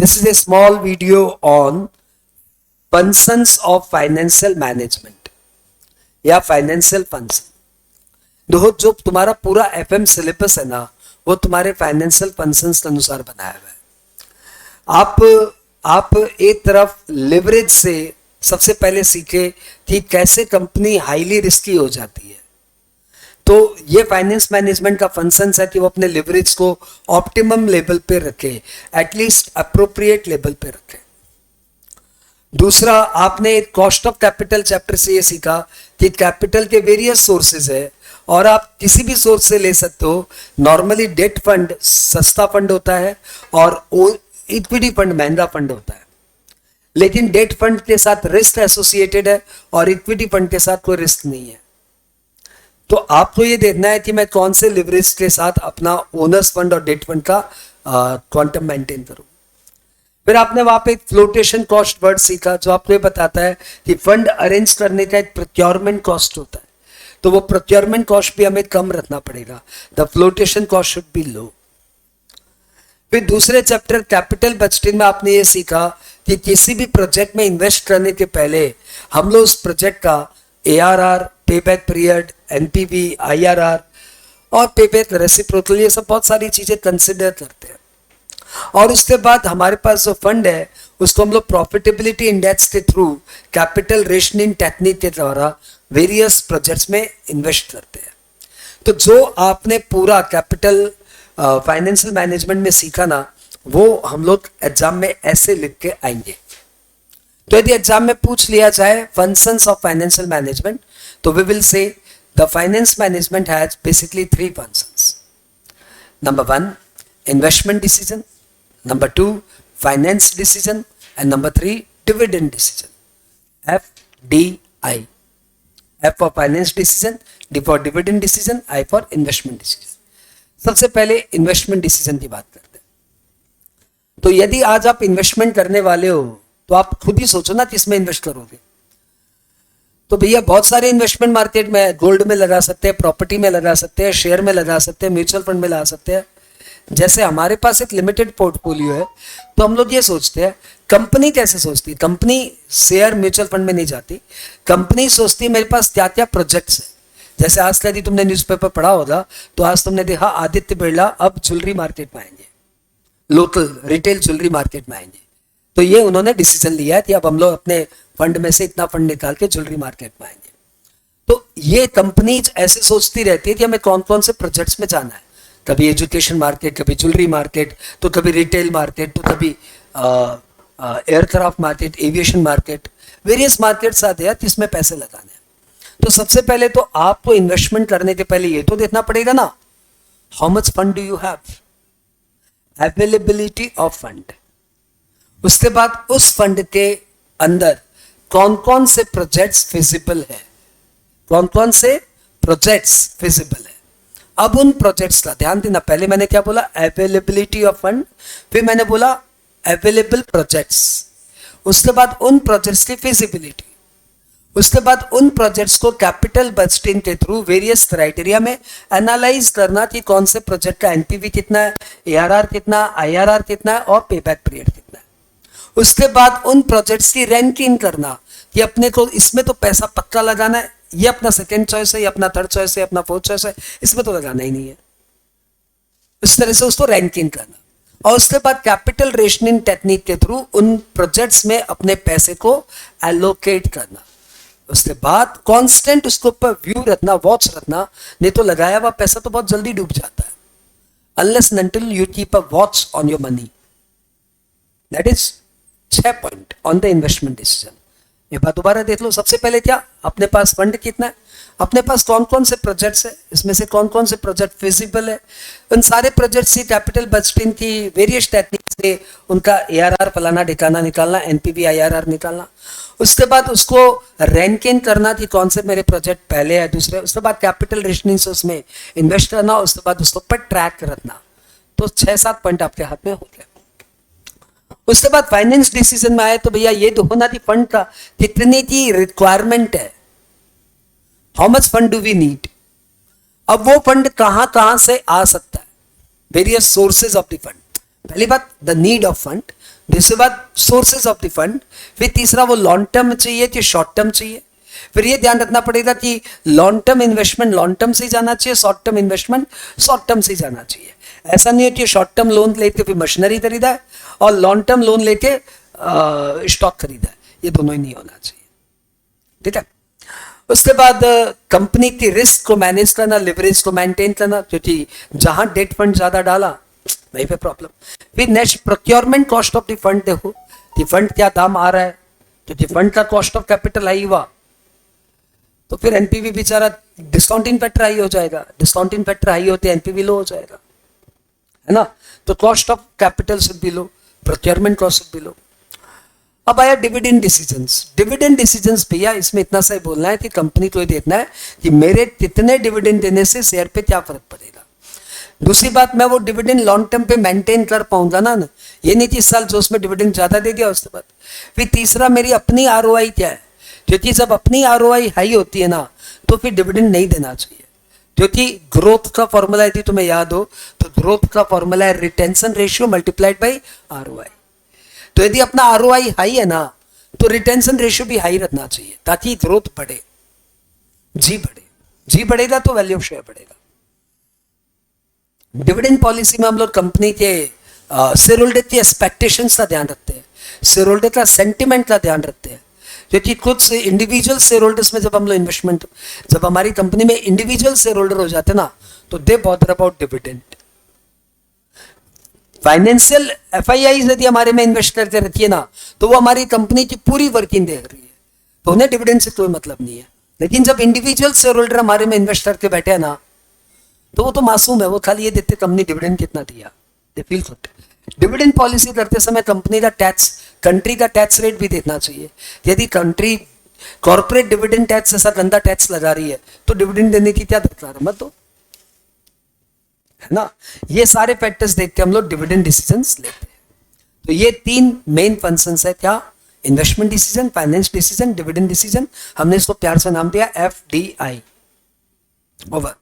This is a small video on functions of financial management या financial function. देखो, जो तुम्हारा पूरा एफएम सिलेबस है ना, वो तुम्हारे फाइनेंशियल फंक्शंस के अनुसार बनाया हुआ है। आप एक तरफ लिवरेज से सबसे पहले सीखे कि कैसे कंपनी हाईली रिस्की हो जाती है, तो ये फाइनेंस मैनेजमेंट का फंक्शन है कि वो अपने लिवरेज को ऑप्टिमम लेवल पे रखे, एटलीस्ट अप्रोप्रिएट लेवल पे रखे। दूसरा, आपने कॉस्ट ऑफ कैपिटल चैप्टर से ये सीखा कि कैपिटल के वेरियस सोर्सेज है और आप किसी भी सोर्स से ले सकते हो। नॉर्मली डेट फंड सस्ता फंड होता है और इक्विटी फंड महंगा फंड होता है, लेकिन डेट फंड के साथ रिस्क एसोसिएटेड है और इक्विटी फंड के साथ कोई रिस्क नहीं है। तो आपको ये देखना है कि मैं कौन से लिवरेज के साथ अपना ओनर्स फंड और डेट फंड का क्वांटम मेंटेन करूं। फिर आपने वहां पे एक फ्लोटेशन कॉस्ट वर्ड सीखा, जो आपको ये बताता है कि फंड अरेंज करने का एक प्रोक्योरमेंट कॉस्ट होता है, तो वो प्रोक्योरमेंट कॉस्ट भी हमें कम रखना पड़ेगा। The flotation cost should be low. फिर दूसरे चैप्टर कैपिटल बजटिंग में आपने ये सीखा कि किसी भी प्रोजेक्ट में इन्वेस्ट करने के पहले हम लोग उस प्रोजेक्ट का ARR, payback period, NPV, IRR और पेबैक रेसिप्रोकल, ये सब बहुत सारी चीजें कंसिडर करते हैं। और उसके बाद हमारे पास जो फंड है उसको हम लोग प्रॉफिटेबिलिटी इंडेक्स के थ्रू कैपिटल रेशनिंग टेक्निक के द्वारा वेरियस प्रोजेक्ट्स में इन्वेस्ट करते हैं। तो जो आपने पूरा कैपिटल फाइनेंशियल मैनेजमेंट में सीखा ना, वो हम लोग एग्जाम में ऐसे लिख के आएंगे। तो यदि एग्जाम में पूछ लिया जाए फंक्शंस ऑफ फाइनेंशियल मैनेजमेंट, तो we will say the finance management has basically 3 functions. Number 1, investment decision, number 2, finance decision and number 3, dividend decision. FDI, F for finance decision, D for dividend decision, I for investment decision. सबसे पहले investment decision की बात करते हैं। तो यदि आज आप इन्वेस्टमेंट करने वाले हो तो आप खुद ही सोचो ना किसमें इन्वेस्ट करोगे। तो भैया बहुत सारे इन्वेस्टमेंट मार्केट में, गोल्ड में लगा सकते हैं, प्रॉपर्टी में लगा सकते हैं, शेयर में लगा सकते हैं, म्यूचुअल फंड में लगा सकते हैं। जैसे हमारे पास एक लिमिटेड पोर्टफोलियो है, तो हम लोग ये सोचते हैं, कंपनी कैसे सोचती है? कंपनी शेयर म्यूचुअल फंड में नहीं जाती। कंपनी सोचती है मेरे पास क्या क्या प्रोजेक्ट्स है। जैसे आज यदि तुमने न्यूज़पेपर पढ़ा होगा तो आज तुमने देखा आदित्य बिरला अब ज्वेलरी मार्केट में आएंगे, लोकल रिटेल ज्वेलरी मार्केट में आएंगे। तो ये उन्होंने डिसीजन लिया है कि अब हम लोग अपने फंड में से इतना फंड निकाल के ज्वेलरी मार्केट में आएंगे। तो ये कंपनीज ऐसे सोचती रहती है कि हमें कौन कौन से प्रोजेक्ट्स में जाना है, कभी एजुकेशन मार्केट, कभी ज्वेलरी मार्केट, तो कभी रिटेल मार्केट, तो कभी aircraft market, aviation market, various markets आते हैं जिसमें पैसे लगाने हैं। तो सबसे पहले तो आपको इन्वेस्टमेंट करने के पहले ये तो देखना पड़ेगा ना, how much fund do you have, availability of fund. उसके बाद उस फंड के अंदर कौन कौन से प्रोजेक्ट्स फिजिबल है, कौन कौन से प्रोजेक्ट्स फिजिबल है। अब उन प्रोजेक्ट्स का ध्यान देना, पहले मैंने क्या बोला, अवेलेबिलिटी ऑफ फंड, फिर मैंने बोला अवेलेबल प्रोजेक्ट्स, उसके बाद उन प्रोजेक्ट्स की फिजिबिलिटी, उसके बाद उन प्रोजेक्ट्स को कैपिटल बजटिंग के थ्रू वेरियस क्राइटेरिया में एनालाइज करना कि कौन से प्रोजेक्ट का NPV कितना है, ARR कितना, IRR कितना है और पेबैक पीरियड कितना है। उसके बाद उन प्रोजेक्ट्स की रैंकिंग करना कि अपने को इसमें तो पैसा पक्का लगाना है, ये अपना सेकेंड चॉइस है, ये अपना थर्ड चॉइस है, अपना फोर्थ चॉइस है, इसमें तो लगाना ही नहीं है। इस तरह से उसको रैंकिंग करना, और उसके बाद कैपिटल रेशनिंग टेक्निक के थ्रू उन प्रोजेक्ट्स में अपने पैसे को एलोकेट करना। उसके बाद कांस्टेंट उसके ऊपर व्यू रखना, वॉच रखना, नहीं तो लगाया हुआ पैसा तो बहुत जल्दी डूब जाता है। Unless until you keep a watch on your money. That is 6 point on the investment decision. ये बात दोबारा देख लो। सबसे पहले क्या, अपने पास फंड कितना है, अपने पास कौन कौन से प्रोजेक्ट्स है, इसमें से कौन कौन से प्रोजेक्ट फिजिबल है, उन सारे प्रोजेक्ट्स की कैपिटल बजटिंग की वेरियस टेक्निक से उनका ARR फलाना ठिकाना निकालना, NPV IRR निकालना। उसके बाद उसको रैंकिंग करना कि कौन से मेरे प्रोजेक्ट पहले है, दूसरे। उसके बाद कैपिटल रेशनिंग से उसमें इन्वेस्ट करना, उसके बाद उसको पर ट्रैक रखना। तो 6-7 पॉइंट आपके हाथ में हो गए। उसके बाद फाइनेंस डिसीजन में आए तो भैया ये तो होना थी फंड का कितने की रिक्वायरमेंट है, how much fund do we need. अब वो फंड कहां से आ सकता है, various sources of the fund. पहली बात द नीड ऑफ फंड, दूसरी बात सोर्सेज ऑफ द फंड, फिर तीसरा वो लॉन्ग टर्म चाहिए कि शॉर्ट टर्म चाहिए। फिर ये ध्यान रखना पड़ेगा कि long term investment long term से ही जाना चाहिए, short term investment short term से ही जाना चाहिए। ऐसा नहीं है कि शॉर्ट टर्म लोन लेके फिर मशीनरी खरीदा है और लॉन्ग टर्म लोन लेके स्टॉक खरीदा है, ये दोनों ही नहीं होना चाहिए। ठीक है। उसके बाद कंपनी की रिस्क को मैनेज करना, लिवरेज को मेंटेन करना, क्योंकि जहां डेट फंड ज्यादा डाला वहीं पे प्रॉब्लम। फिर next procurement cost of the fund, देखो कि फंड क्या दाम आ रहा है, क्योंकि फंड का कॉस्ट ऑफ कैपिटल हाई हुआ तो फिर एनपीवी बेचारा डिस्काउंटिंग फैक्टर हाई हो जाएगा, डिस्काउंटिंग फैक्टर हाई होते एनपीवी लो हो जाएगा, है ना। तो cost of capital should be low, procurement cost should be low. अब आया डिविडेंड डिसीजंस। डिविडेंड डिसीजंस भैया इसमें इतना सा ही बोलना है कि कंपनी को ये देखना है कि मेरे कितने डिविडेंड देने से शेयर पे क्या फर्क पड़ेगा। दूसरी बात, मैं वो डिविडेंड लॉन्ग टर्म पे मेंटेन कर पाऊंगा ना, ये नहीं कि इस साल जो उसमें डिविडेंड ज्यादा दे दिया उसके बाद। फिर तीसरा, मेरी अपनी आरओआई क्या है, क्योंकि जब अपनी आरओआई हाई होती है ना तो फिर डिविडेंड नहीं देना चाहिए, क्योंकि ग्रोथ का फॉर्मूला यदि तुम्हें याद हो तो ग्रोथ का फॉर्मूला है retention ratio multiplied by ROI. तो यदि अपना आरओआई हाई है ना तो रिटेंशन रेशियो भी हाई रखना चाहिए ताकि ग्रोथ बढ़े, जी बढ़े, जी बढ़ेगा तो वैल्यू ऑफ शेयर बढ़ेगा। डिविडेंड पॉलिसी में हम लोग कंपनी के शेयर होल्डर की एक्सपेक्टेशंस का ध्यान रखते हैं, शेयर होल्डर का सेंटिमेंट का ध्यान रखते हैं, क्योंकि कुछ इंडिविजुअल शेयर होल्डर्स में जब हम लोग इन्वेस्टमेंट, जब हमारी कंपनी में इंडिविजुअल शेयर होल्डर हो जाते ना तो they bother about dividend. Financial FII यदि हमारे में इन्वेस्ट करके रखिए ना तो वो हमारी कंपनी की पूरी वर्किंग देख रही है, तो उन्हें डिविडेंड से कोई मतलब नहीं है। लेकिन जब इंडिविजुअल शेयर होल्डर हमारे में इन्वेस्ट करके बैठे हैं ना तो वो तो मासूम है, वो खाली ये देखते कंपनी डिविडेंड कितना दिया, they feel good. Dividend policy करते समय कंपनी का टैक्स, कंट्री का टैक्स रेट भी देखना चाहिए। यदि कंट्री कॉर्पोरेट डिविडेंड टैक्स जैसा गंदा टैक्स लगा रही है तो डिविडेंड देने की क्या दरकार है, मत दो, है ना। ये सारे फैक्टर्स देख के हम लोग डिविडेंड डिसीजंस लेते हैं। तो ये तीन मेन फंक्शंस है, क्या, investment decision, finance decision, dividend decision. हमने इसको प्यार से नाम दिया FDI। ओवर।